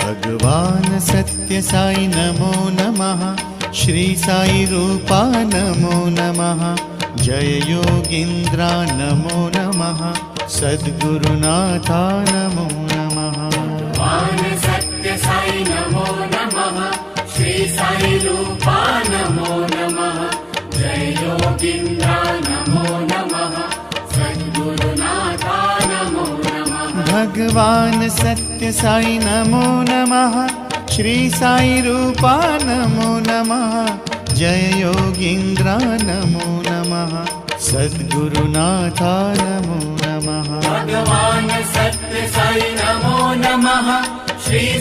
भगवान सत्य साई नमो नमः। श्री साई रूपा नमो नमः। जय योगींद्रा नमो नमः। सद्गुरुनाथा नमो नमः। भगवान सत्य साई नमो नमः। श्री साई रूपा नमो नमः। जय योगींद्रा नमो नमः। सद्गुरुनाथा नमो नमः। भगवान सत्य साई नमो नमः। श्री साई रूपा नमो नमः। जय योगींद्रा नमो नमः। सद्गुरुनाथा नमो नमः। भगवान सत्य साई नमो नमः। श्री